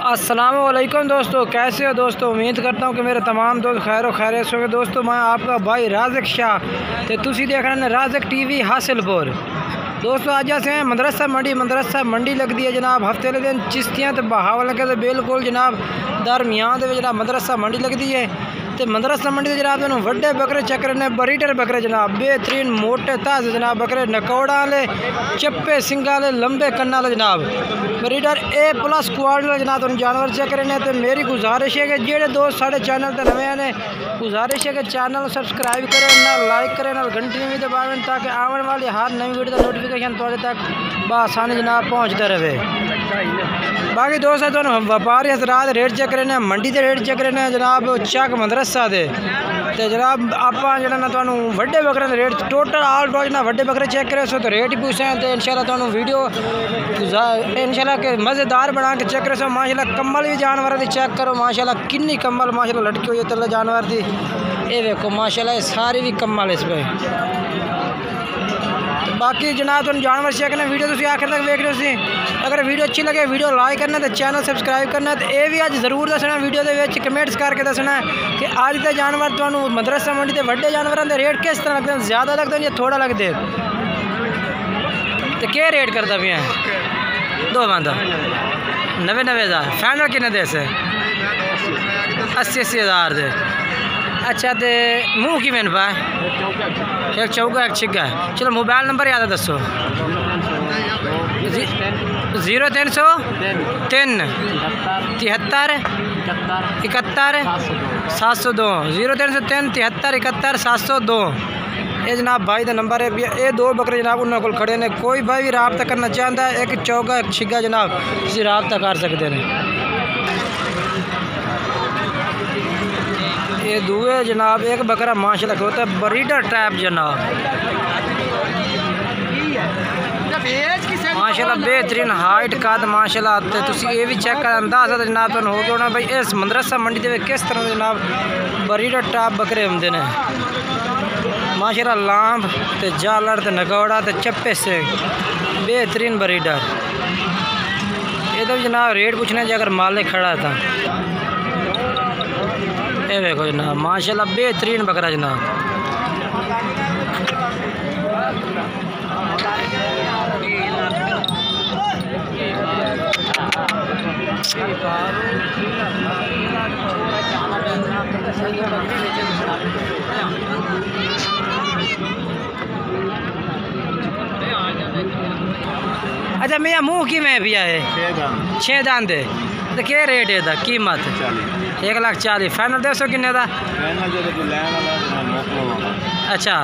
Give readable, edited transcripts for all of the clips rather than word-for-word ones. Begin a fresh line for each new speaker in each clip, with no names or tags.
अस्सलामुअलैकुम दोस्तों, कैसे हो दोस्तों। उम्मीद करता हूँ कि मेरे तमाम दोस्त खैर खैरियत होंगे। दोस्तों मैं आपका भाई राज़िक शाह तो तुसी देख रहे हैं राज़िक टीवी हासिलपुर। दोस्तों अज असें मदरसा मंडी लगती है जनाब। हफ्ते वाले दिन चिश्तियाँ तो बहावल लगे तो बिल्कुल जनाब दरमियान दे जनाब मदरसा मंडी लगती है। तो मदरसा मंडी से जनाब तुहानू वड्डे बकरे चक्कर ने बरीडर बकरे जनाब बेहतरीन मोटे ताज़े जनाब बकरे नकौड़ा वाले चप्पे सिंगा वाले लंबे कन्ना वाले जनाब बरीडर A+ क्वालिटी वाले जनाब तुहानू जानवर चक्कर ने। तो मेरी गुजारिश है कि जेडे दोस्त साढ़े चैनल पर नवे ने गुजारिश है कि चैनल सबसक्राइब करें, ना लाइक करें, ना घंटी भी दबावें ताकि आने वाली हर नई वीडियो का नोटिफिकेशन तुहाडे तक बआसानी जनाब पहुँचता रहे। बाकी दोस्त तुहानू व्यापारी हजरात रेट चेक करने मंडी के रेट चेक करने जनाब चक मदरसा दे ते जनाब आपां जेहड़ा ना तुहानू वड्डे बकरे दे रेट टोटल ऑल रोज ना वड्डे बकरे चेक करे सो तो रेट ही पूछें तो इंशाल्लाह तुहानू वीडियो इंशाल्लाह के मज़ेदार बना के चेक करे सो। माशाल्लाह कम्बल भी जानवर की चेक करो, माशाल्लाह किन्नी कम्बल माशाल्लाह लटकी हुई है तले जानवर की। ये देखो माशाल्लाह सारी भी कम्बल इस पर। बाकी जनाब तुम जानवर चेक करना वीडियो तुम आखिर तक वेख रहे हो। अगर वीडियो अच्छी लगे वीडियो लाइक करना तो चैनल सबसक्राइब करना। तो ये भी अज जरूर दसना वीडियो के कमेंट्स करके दसना कि अज के जानवर तुहानू मदरसा मंडी के वड्डे जानवरों के रेट किस तरह लगते हैं, ज़्यादा लगते हैं या थोड़ा लगते। तो क्या रेट करता भी है दो बंदा 90,000 फाइनल किन्ने दे से 80,000 दे। अच्छा तो मुँह की मैन पा एक चौका एक छिग्गा। चलो मोबाइल नंबर याद है दसो 0303 73 71 702 0303 73 71 702। ये जनाब भाई का नंबर है। ये दो बकरे जनाब उन्होंने को खड़े ने। कोई भाई भी रबता करना चाहता है एक चौका एक छिग्गा जनाब तुम रबता कर सकते हैं। ये दुए जनाब एक बकरा माशाल्लाह होता है बरीडर टाइप जनाब माशाल्लाह बेहतरीन हाइट का माशाल्लाह। तो ये भी चेक कर अंदाजा तो जनाब तुम हो गया होना भाई इस मदरसा मंडी के किस तरह जनाब बरीडर टाइप बकरे होंगे ने माशाल्लाह। लांब तो जालर तो नगौड़ा तो चप्पे से बेहतरीन बरीडर। ये तो जनाब रेट पूछना चाहिए अगर मालिक खड़ा था। ये देखो जनाब माशाल्लाह बेहतरीन बकरा जनाब। अच्छा मियाँ मुँह की में भी है 6 दान दे तो क्या रेट है दा कीमत 1,40,000 फाइनल दे सो किन्ने दा। अच्छा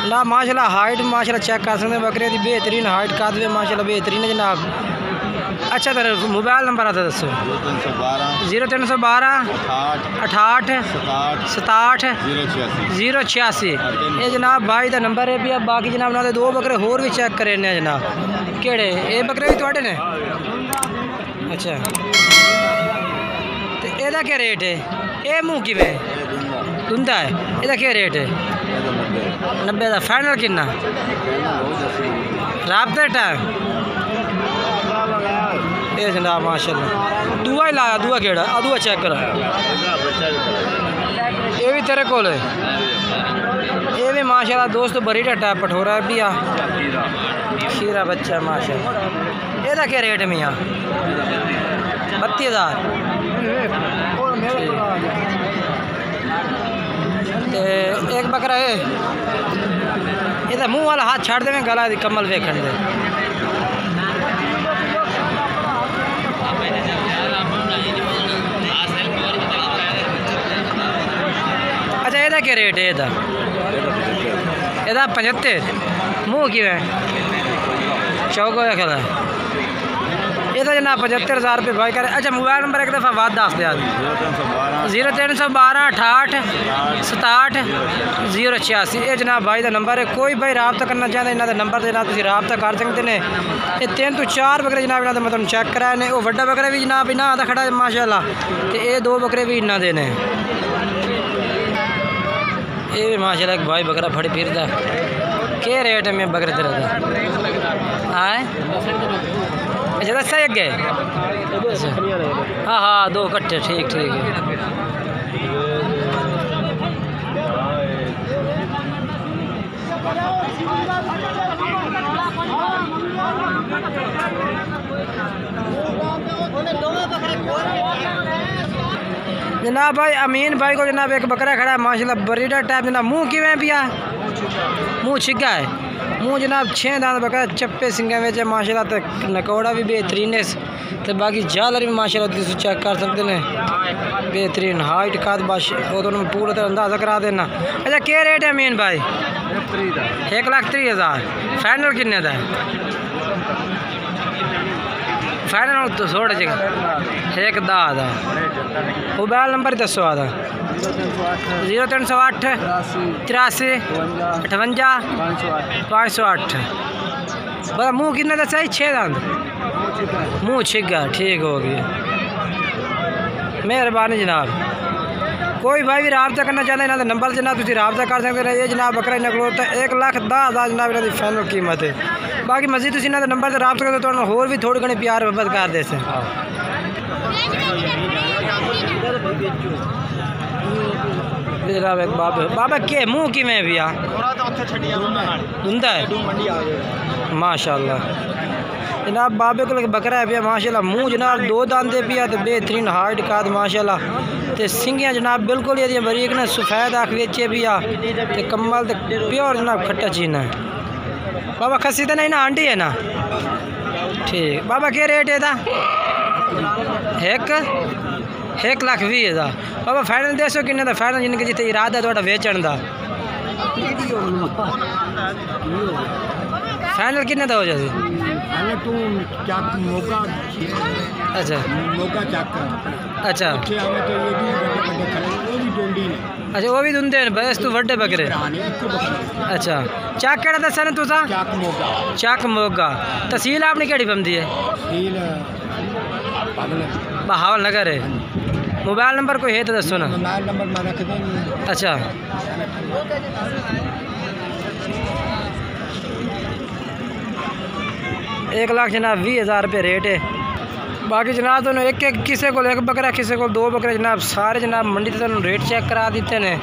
ना माशाल्लाह हाइट माशाल्लाह चेक कर सकते बकरे की बेहतरीन हाइट का माशाल्लाह बेहतरीन है जनाब। अच्छा तो मोबाइल नंबर आता दसो 0312 68 67 086। ये जनाब भाई का नंबर है भी। अब बाकी जनाब ना दो बकरे होर भी चेक करे ने जनाब केड़े ये बकरे भी थोड़े ने। अच्छा तो यदा क्या रेट है ये मुँह कि धुंधा है यदा क्या रेट है 90 का फाइनल किन्ना राबते टाइम। ये जनाब माशाल्लाह दुआ ही लाया दुआ केड़ा दुआ चेक करा ये भी तेरे को ये भी माशाल्लाह दोस्त बरीडर टाइप पठोरा है भी आ खीरा बच्चा माशाल्लाह। ये क्या रेट है मियाँ 32,000। एक बकरा है ये मुँह वाला हाथ छाड़ दे गला कमल वेखन दे। अच्छा ये क्या रेट है ये 75 मुँह की है चौको खड़ा ये तो जनाब 75,000 रुपये भाई करे। अच्छा मोबाइल नंबर एक दफ़ा बात दस दिया 0312 68 67 086। ये जनाब भाई का नंबर है। कोई भाई रबता करना चाहते इन्होंने नंबर देना तुम रबता कर सकते हैं। ये 3 तो 4 बकरे जनाब इन्होंने मैं तुम चेक कराए ने। वो वड्डा बकरा भी जनाब इन्हों आता खड़ा माशाल्लाह। तो ये 2 बकरे भी इन्हों दे ने। ये भी माशाल्लाह एक भाई बकरा फड़ी फिरता क्या रेट है मैं बकरे तेरे का आए अच्छा दस एक गए। हाँ हाँ 2 इकट्ठे ठीक ठीक है। जनाब भाई अमीन भाई को जनाब एक बकरा खड़ा है माशाल्लाह ब्रीडर टाइप। जनाब मुँह किवें पिया? मुँह छिगा है। मुँह जनाब 6 दांत बकरा चप्पे सिंगे में माशाल्लाह। तो नकौड़ा भी बेहतरीन है। तो बाकी झालर भी माशाल्लाह तुम चेक कर सकते हैं बेहतरीन। हाइट काद बाश वो तो पूरा तरह अंदाज़ा करा देना। अच्छा क्या रेट है अमीन भाई? 1,30,000। फाइनल किन्ने का है? फाइनल तो थोड़ा जगह 1,10,000। मोबाइल नंबर दसो आता 0308 83 58 508। बता मुँह कितने का चाहिए? 6 दांत मुँह छिगा ठीक हो गया। मेहरबानी जनाब। कोई भाई भी रब्ता करना चाहता है ना तो नंबर जनाब तुम रब्ता कर सकते हैं। ये जनाब बकरा नकलोता 1,10,000 जनाब इन्होंने फाइनल कीमत है। बाकी मजीद तुम इन्होंने नंबर से रब्ता करो तो होर भी थोड़ी घनी प्यार मोहब्बत कर दे। जनाब एक बाबा के मुँह कि में भी आ धुंधा है माशाल्लाह। जनाब बाबे को बकरा है पिया माशाल्लाह। मुँह जनाब 2 दांते पिया तो बेहतरीन हाइट काद माशाल्लाह। तो सिंगियाँ जनाब बिल्कुल ये बरीक ने सफ़ेद आँख बेचे भी आ तो कम्बल तो प्योर जनाब खट्टा चीना है। बाबा खसी तो नहीं ना आंटी है ना ठीक। बाबा क्या रेट है? 1,20,000। बाबा फाइनल दसो किन्ने का? फाइनल जिनके जिते इरादा थोड़ा बेचण का फाइनल किन्ने का हो जाए? अच्छा अच्छा अच्छा वो भी धुंधे बस तू वड्डे बकरे। अच्छा चक केड़ा दसा ने तुसा? चक मोगा। तहसील आपने केड़ी बंदी है? बहावल नगर है। मोबाइल नंबर कोई है तो दसो ना। अच्छा 1,20,000 जनाब रुपये रेट है। बाकी जनाब तो एक किसी को 1 बकरा किसी को 2 बकरे जनाब सारे जनाब मंडी से रेट चेक करा देते हैं।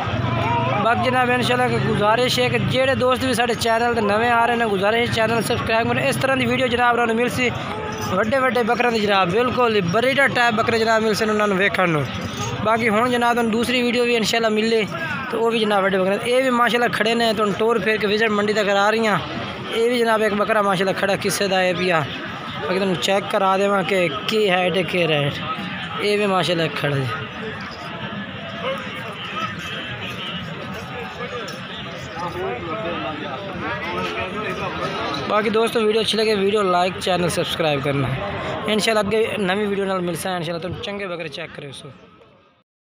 बाकी जनाब इंशाल्लाह गुजारिश है कि जेड़े दोस्त भी साढ़े चैनल के नवे आ रहे हैं गुजारिश चैनल सब्सक्राइब करें। इस तरह की वीडियो जनाब उन्होंने मिल सी वड्डे वड्डे बकरे की जनाब बिल्कुल ब्रीडर टाइप बकरे जनाब मिल से उन्होंने वेखण। बाकी हुण जनाब दूसरी वीडियो भी इंशाल्लाह मिले तो वो भी जनाब वड्डे बकरे ये भी माशाल्लाह खड़े ने तो टोर फेर के विजिट मंडी तक आ रही हैं। ये भी जनाब एक बकरा माशाल्लाह खड़ा किस्से का है पिया। बाकी तुम चेक करा देव कि हाइट है कि रेट। ये भी माशाल्लाह खड़ा है। बाकी दोस्तों वीडियो अच्छी लगे वीडियो लाइक चैनल सब्सक्राइब करना। इंशाल्लाह अगे नवी वीडियो नाल मिलसा है। इंशाल्लाह तुम चंगे बकरे चेक करो।